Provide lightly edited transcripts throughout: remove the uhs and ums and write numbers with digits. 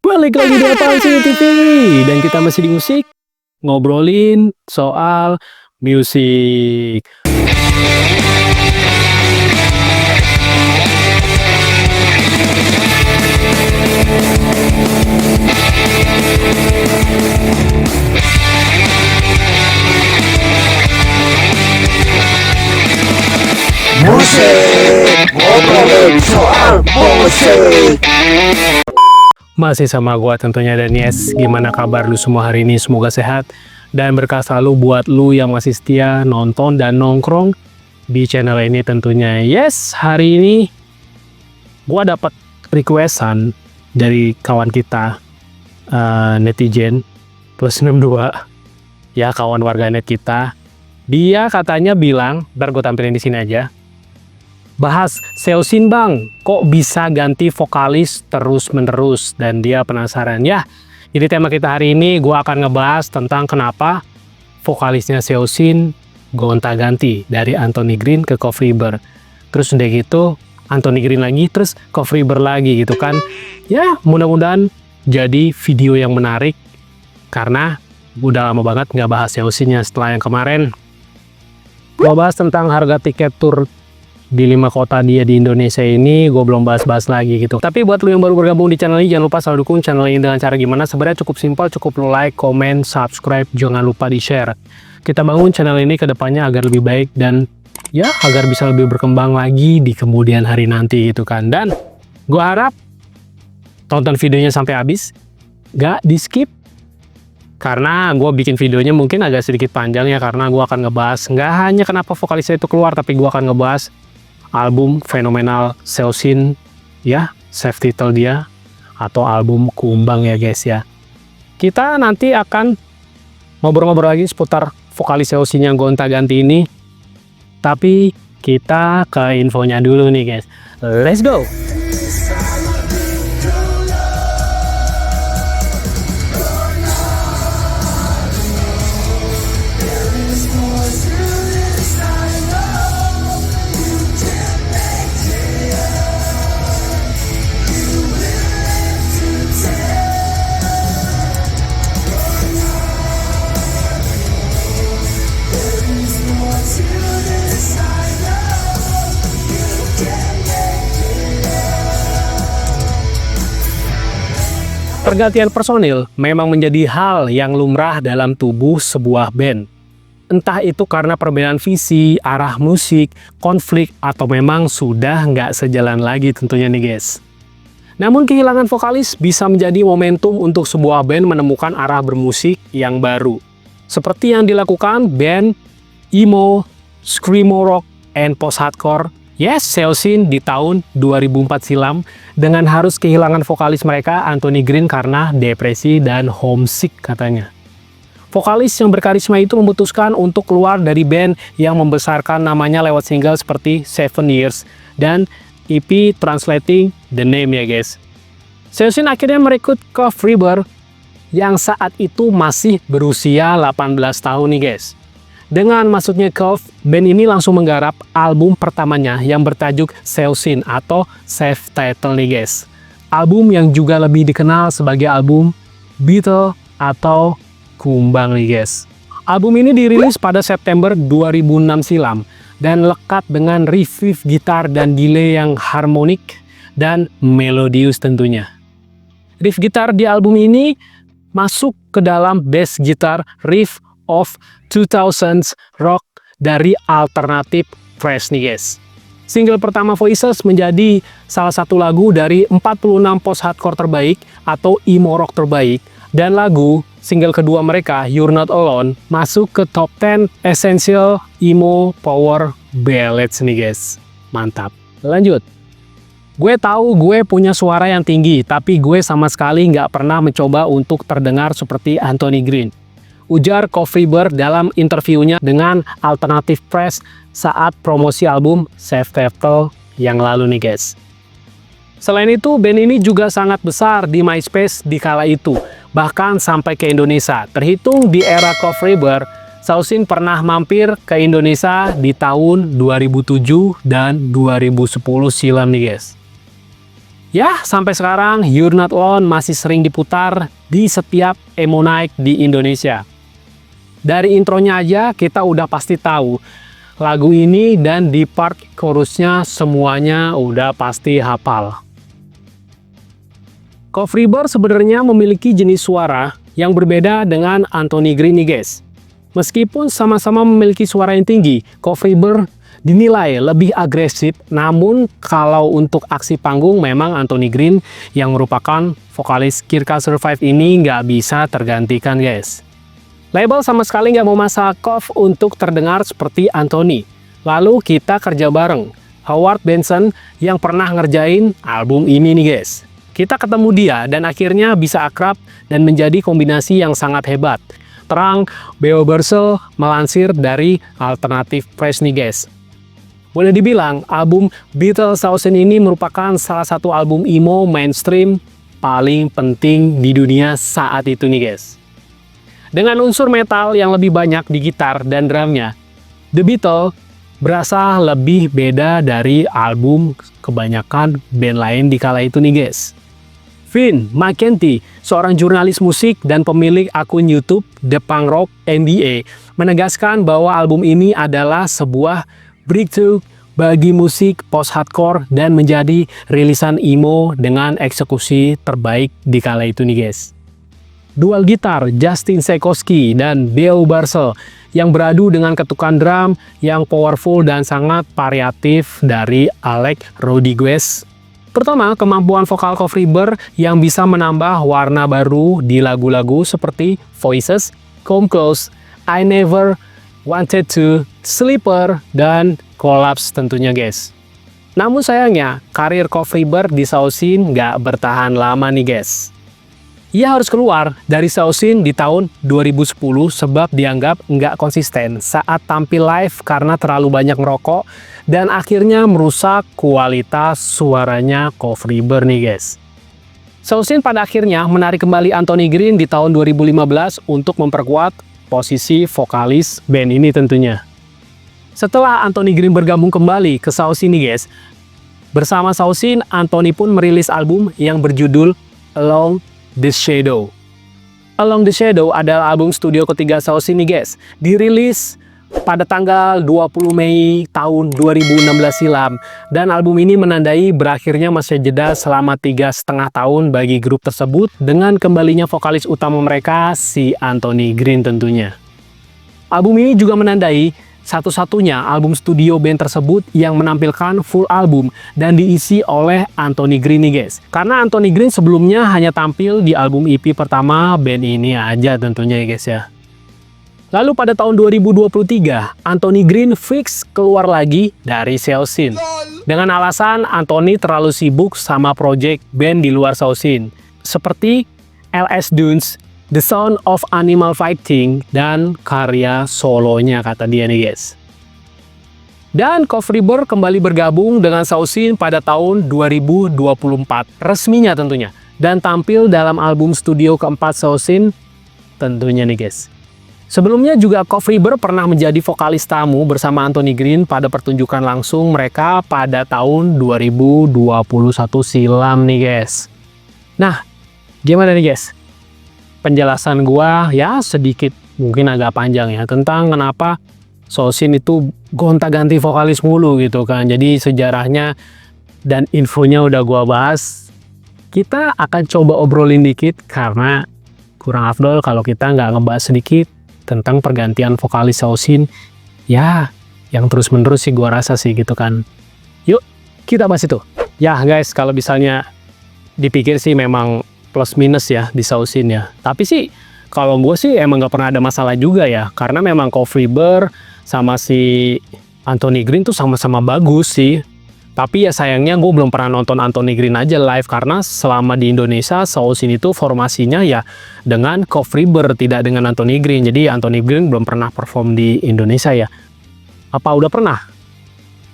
Balik lagi di Apaan Sih TV. Dan kita masih di musik, ngobrolin soal musik. Musik, ngobrolin soal musik. Masih sama gua tentunya, dan yes, gimana kabar lu semua hari ini? Semoga sehat dan berkah selalu buat lu yang masih setia nonton dan nongkrong di channel ini tentunya. Yes, hari ini gua dapat requestan dari kawan kita, netizen plus 62, ya, kawan warganet kita. Dia katanya bilang, ntar gue tampilin di sini aja. Bahas Seosin bang, kok bisa ganti vokalis terus-menerus? Dan dia penasaran. Ya, jadi tema kita hari ini gue akan ngebahas tentang kenapa vokalisnya Seosin gonta-ganti dari Anthony Green ke Cofreeber. Terus udah gitu Anthony Green lagi, terus Cofreeber lagi gitu kan. Ya, mudah-mudahan jadi video yang menarik, karena udah lama banget nggak bahas Seosinnya. Setelah yang kemarin gue bahas tentang harga tiket tour di 5 kota dia di Indonesia ini, gue belum bahas-bahas lagi gitu. Tapi buat lu yang baru bergabung di channel ini, jangan lupa selalu dukung channel ini dengan cara gimana? Sebenarnya cukup simpel, cukup lu like, comment, subscribe, jangan lupa di share. Kita bangun channel ini ke depannya agar lebih baik dan ya agar bisa lebih berkembang lagi di kemudian hari nanti gitu kan. Dan gue harap tonton videonya sampai habis, gak di skip, karena gue bikin videonya mungkin agak sedikit panjang ya, karena gue akan ngebahas nggak hanya kenapa vokalisnya itu keluar, tapi gue akan ngebahas album fenomenal Seosin, ya, self title dia, atau album Kumbang ya guys ya. Kita nanti akan ngobrol-ngobrol lagi seputar vokalis Seosin yang gonta-ganti ini. Tapi kita ke infonya dulu nih guys. Let's go! Pergantian personil memang menjadi hal yang lumrah dalam tubuh sebuah band. Entah itu karena perbedaan visi, arah musik, konflik, atau memang sudah nggak sejalan lagi tentunya nih guys. Namun kehilangan vokalis bisa menjadi momentum untuk sebuah band menemukan arah bermusik yang baru. Seperti yang dilakukan band emo, screamo rock, and post-hardcore, yes, Seosin di tahun 2004 silam, dengan harus kehilangan vokalis mereka Anthony Green karena depresi dan homesick katanya. Vokalis yang berkarisma itu memutuskan untuk keluar dari band yang membesarkan namanya lewat single seperti 7 Years dan EP Translating the Name ya guys. Seosin akhirnya merekrut Cofreeber yang saat itu masih berusia 18 tahun nih guys. Dengan masuknya Cof, band ini langsung menggarap album pertamanya yang bertajuk Seosin atau self title nih guys. Album yang juga lebih dikenal sebagai album Beatle atau Kumbang nih guys. Album ini dirilis pada September 2006 silam dan lekat dengan riff gitar dan delay yang harmonik dan melodius tentunya. Riff gitar di album ini masuk ke dalam bass gitar riff of 2000s rock dari alternatif thrash nih guys. Single pertama Voices menjadi salah satu lagu dari 46 post-hardcore terbaik atau emo rock terbaik, dan lagu single kedua mereka, You're Not Alone, masuk ke top 10 essential emo power ballads nih guys. Mantap. Lanjut. Gue tahu gue punya suara yang tinggi, tapi gue sama sekali nggak pernah mencoba untuk terdengar seperti Anthony Green, ujar Cofreeber dalam interviewnya dengan Alternative Press saat promosi album Self Title yang lalu nih guys. Selain itu, band ini juga sangat besar di MySpace di kala itu, bahkan sampai ke Indonesia. Terhitung di era Cofreeber, Seosin pernah mampir ke Indonesia di tahun 2007 dan 2010 silam nih guys. Ya, sampai sekarang You're Not Alone masih sering diputar di setiap emo night di Indonesia. Dari intronya aja kita udah pasti tahu lagu ini, dan di part chorusnya semuanya udah pasti hafal. Cofreber sebenarnya memiliki jenis suara yang berbeda dengan Anthony Green nih guys. Meskipun sama-sama memiliki suara yang tinggi, Cofreber dinilai lebih agresif, namun kalau untuk aksi panggung memang Anthony Green yang merupakan vokalis Kirka Survive ini nggak bisa tergantikan guys. Label sama sekali nggak mau masak Cof untuk terdengar seperti Anthony. Lalu kita kerja bareng, Howard Benson yang pernah ngerjain album ini nih guys. Kita ketemu dia dan akhirnya bisa akrab dan menjadi kombinasi yang sangat hebat. Terang, Beo Bursell melansir dari Alternative Press nih guys. Boleh dibilang, album Beatles Thousand ini merupakan salah satu album emo mainstream paling penting di dunia saat itu nih guys. Dengan unsur metal yang lebih banyak di gitar dan drumnya, The Beatles berasa lebih beda dari album kebanyakan band lain di kala itu nih guys. Vin McKenty, seorang jurnalis musik dan pemilik akun YouTube The Punk Rock NBA, menegaskan bahwa album ini adalah sebuah breakthrough bagi musik post-hardcore dan menjadi rilisan emo dengan eksekusi terbaik di kala itu nih guys. Dual gitar Justin Sekowski dan Beo Bursell yang beradu dengan ketukan drum yang powerful dan sangat variatif dari Alex Rodriguez. Pertama, kemampuan vokal Cofreber yang bisa menambah warna baru di lagu-lagu seperti Voices, Come Close, I Never Wanted To, Sleeper, dan Collapse tentunya guys. Namun sayangnya, karir Cofreber di Saosin nggak bertahan lama nih guys. Ia harus keluar dari Saosin di tahun 2010 sebab dianggap nggak konsisten saat tampil live karena terlalu banyak merokok dan akhirnya merusak kualitas suaranya Cofreber nih guys. Saosin pada akhirnya menarik kembali Anthony Green di tahun 2015 untuk memperkuat posisi vokalis band ini tentunya. Setelah Anthony Green bergabung kembali ke Saosin nih guys, bersama Saosin, Anthony pun merilis album yang berjudul Along the Shadow. Along the Shadow adalah album studio ketiga Saosin nih guys. Dirilis pada tanggal 20 Mei tahun 2016 silam. Dan album ini menandai berakhirnya masa jeda selama 3,5 tahun bagi grup tersebut dengan kembalinya vokalis utama mereka, si Anthony Green tentunya. Album ini juga menandai satu-satunya album studio band tersebut yang menampilkan full album dan diisi oleh Anthony Green nih guys. Karena Anthony Green sebelumnya hanya tampil di album EP pertama band ini aja tentunya ya guys ya. Lalu pada tahun 2023, Anthony Green fix keluar lagi dari Saosin. Dengan alasan Anthony terlalu sibuk sama project band di luar Saosin. Seperti LS Dunes, The Sound of Animal Fighting, dan karya solonya kata dia nih guys. Dan Cofreber kembali bergabung dengan Saosin pada tahun 2024, resminya tentunya. Dan tampil dalam album studio keempat Saosin tentunya nih guys. Sebelumnya juga Cofreber pernah menjadi vokalis tamu bersama Anthony Green pada pertunjukan langsung mereka pada tahun 2021 silam nih guys. Nah, gimana nih guys? Penjelasan gua ya sedikit mungkin agak panjang ya tentang kenapa Saosin itu gonta-ganti vokalis mulu gitu kan. Jadi sejarahnya dan infonya udah gua bahas. Kita akan coba obrolin dikit karena kurang afdol kalau kita nggak ngebahas sedikit tentang pergantian vokalis Saosin ya yang terus-menerus sih gua rasa sih gitu kan. Yuk kita bahas itu. Ya guys, kalau misalnya dipikir sih memang plus minus ya di Saosin ya. Tapi sih kalau gue sih emang gak pernah ada masalah juga ya. Karena memang Cofreber sama si Anthony Green tuh sama-sama bagus sih. Tapi ya sayangnya gue belum pernah nonton Anthony Green aja live. Karena selama di Indonesia Saosin itu formasinya ya dengan Cofreber, tidak dengan Anthony Green. Jadi Anthony Green belum pernah perform di Indonesia ya. Apa udah pernah?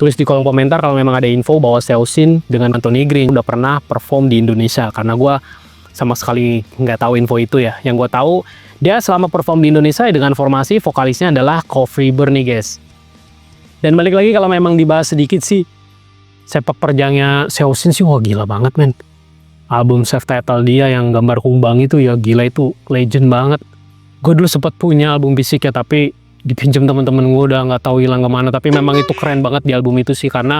Tulis di kolom komentar kalau memang ada info bahwa Saosin dengan Anthony Green udah pernah perform di Indonesia. Karena gue sama sekali nggak tahu info itu ya. Yang gue tahu dia selama perform di Indonesia dengan formasi vokalisnya adalah Cofreber nih guys. Dan balik lagi kalau memang dibahas sedikit sih, sepak terjangnya Saosin sih wah gila banget men. album self title dia yang gambar kumbang itu ya gila, itu legend banget. Gue dulu sempat punya album fisiknya tapi dipinjam teman-teman gue, udah nggak tahu hilang kemana. Tapi memang itu keren banget di album itu sih, karena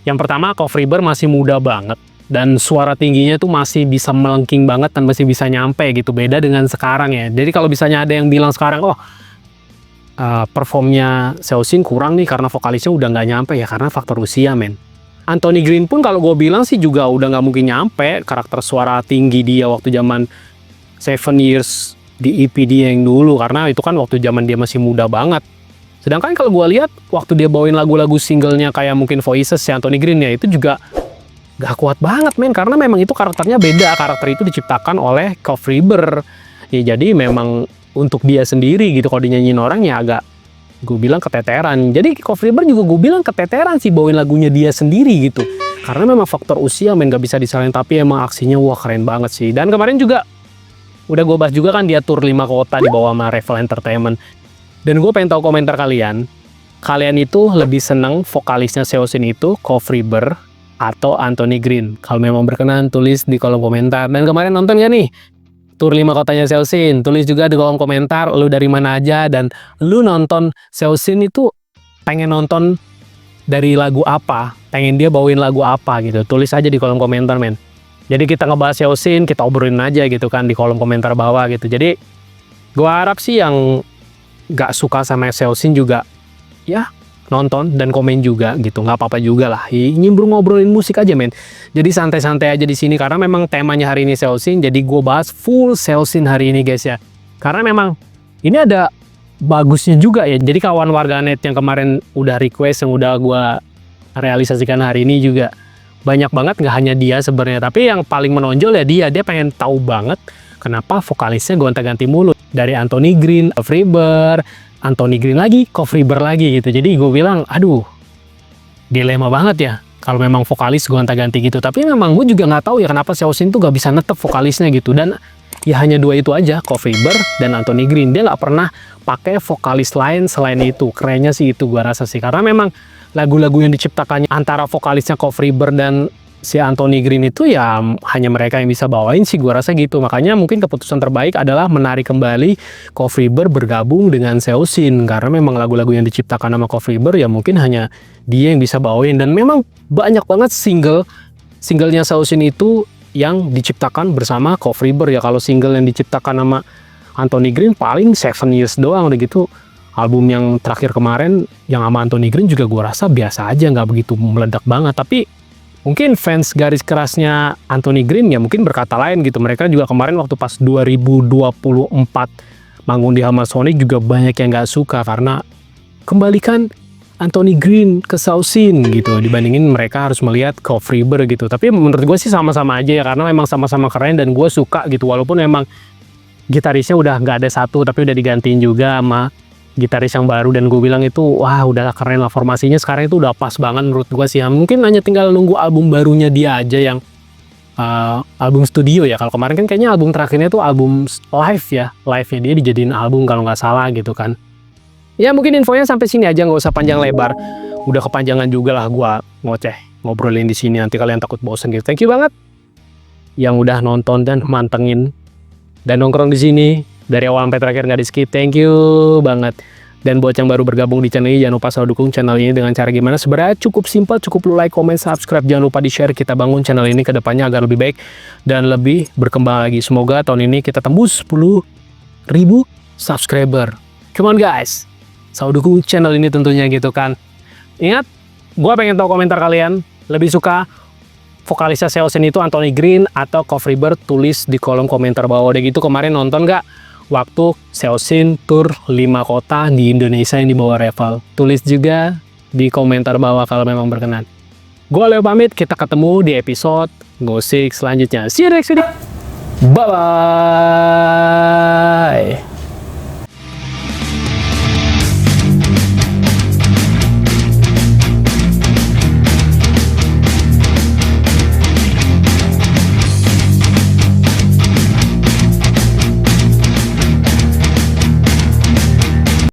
yang pertama Coff Riber masih muda banget dan suara tingginya tuh masih bisa melengking banget dan masih bisa nyampe gitu, beda dengan sekarang ya. Jadi kalau misalnya ada yang bilang sekarang performnya Seosin kurang nih karena vokalisnya udah nggak nyampe, ya karena faktor usia men. Anthony Green pun kalau gue bilang sih juga udah nggak mungkin nyampe karakter suara tinggi dia waktu zaman 7 Years di EP dia yang dulu, karena itu kan waktu zaman dia masih muda banget. Sedangkan kalau gue lihat waktu dia bawain lagu-lagu singlenya kayak mungkin Voices ya Anthony Green ya, itu juga gak kuat banget men, karena memang itu karakternya beda. Karakter itu diciptakan oleh Coff Riber ya, jadi memang untuk dia sendiri gitu. Kalau dinyanyiin orang ya agak, gue bilang keteteran. Jadi Coff Riber juga gue bilang keteteran sih bawain lagunya dia sendiri gitu, karena memang faktor usia men, gak bisa disalahin. Tapi emang aksinya wah keren banget sih. Dan kemarin juga udah gue bahas juga kan, dia tour 5 kota di bawah sama Revel Entertainment. Dan gue pengen tahu komentar kalian. Kalian itu lebih seneng vokalisnya Seosin itu Coff Riber atau Anthony Green? Kalau memang berkenan tulis di kolom komentar. Dan kemarin nonton gak nih tour 5 kotanya Seosin? Tulis juga di kolom komentar lu dari mana aja, dan lu nonton Seosin itu pengen nonton dari lagu apa, pengen dia bawain lagu apa gitu. Tulis aja di kolom komentar men. Jadi kita ngebahas Seosin, kita obrolin aja gitu kan di kolom komentar bawah gitu. Jadi gua harap sih yang gak suka sama Seosin juga ya nonton dan komen juga gitu, nggak apa-apa juga lah. Nyimbrung ngobrolin musik aja men. Jadi santai-santai aja di sini, karena memang temanya hari ini Seosin. Jadi gue bahas full Seosin hari ini guys ya. Karena memang ini ada bagusnya juga ya. Jadi kawan warganet yang kemarin udah request, yang udah gue realisasikan hari ini juga banyak banget, nggak hanya dia sebenarnya. Tapi yang paling menonjol ya dia pengen tahu banget kenapa vokalisnya gonta-ganti mulu. Dari Anthony Green, Coff Riber, Anthony Green lagi, Coff Riber lagi gitu. Jadi gue bilang, aduh, dilema banget ya kalau memang vokalis gonta-ganti gitu. Tapi memang gue juga nggak tahu ya kenapa Seosin tuh gak bisa netep vokalisnya gitu. Dan ya hanya 2 itu aja, Coff Riber dan Anthony Green. Dia nggak pernah pakai vokalis lain selain itu. Kerennya sih itu gue rasa sih, karena memang lagu-lagu yang diciptakannya antara vokalisnya Coff Riber dan si Anthony Green itu ya hanya mereka yang bisa bawain sih, gue rasa gitu. Makanya mungkin keputusan terbaik adalah menarik kembali Coff Riber bergabung dengan Seosin, karena memang lagu-lagu yang diciptakan sama Coff Riber ya mungkin hanya dia yang bisa bawain. Dan memang banyak banget singlenya Seosin itu yang diciptakan bersama Coff Riber ya. Kalau single yang diciptakan sama Anthony Green paling 7 Years doang, udah gitu. Album yang terakhir kemarin yang sama Anthony Green juga gue rasa biasa aja, nggak begitu meledak banget. Tapi mungkin fans garis kerasnya Anthony Green ya mungkin berkata lain gitu. Mereka juga kemarin waktu pas 2024 manggung di Hamasonic juga banyak yang nggak suka karena kembalikan Anthony Green ke Seosin gitu, dibandingin mereka harus melihat Coff Riber gitu. Tapi menurut gue sih sama-sama aja ya, karena memang sama-sama keren dan gue suka gitu. Walaupun memang gitarisnya udah nggak ada satu, tapi udah digantiin juga sama gitaris yang baru, dan gue bilang itu wah udah keren lah formasinya sekarang, itu udah pas banget menurut gue sih ya. Mungkin hanya tinggal nunggu album barunya dia aja yang album studio ya. Kalau kemarin kan kayaknya album terakhirnya tuh album live ya, live-nya dia dijadiin album kalau nggak salah gitu kan. Ya mungkin infonya sampai sini aja, nggak usah panjang lebar, udah kepanjangan juga lah gue ngoceh ngobrolin di sini, nanti kalian takut bosen gitu. Thank you banget yang udah nonton dan mantengin dan nongkrong di sini dari awal sampai terakhir nggak di skip. Thank you banget. Dan buat yang baru bergabung di channel ini, jangan lupa selalu dukung channel ini dengan cara gimana? Sebenarnya cukup simpel, cukup lu like, comment, subscribe. Jangan lupa di share. Kita bangun channel ini ke depannya agar lebih baik dan lebih berkembang lagi. Semoga tahun ini kita tembus 10.000 subscriber. Come on guys, selalu dukung channel ini tentunya gitu kan. Ingat, gue pengen tahu komentar kalian. Lebih suka vokalisnya Seosin itu Anthony Green atau Coff Riber? Tulis di kolom komentar bawah. Udah gitu kemarin nonton gak waktu Seosin tour 5 kota di Indonesia yang dibawa Revel? Tulis juga di komentar bawah kalau memang berkenan. Gue Leo pamit, kita ketemu di episode Gosik selanjutnya. See you next video. Bye-bye.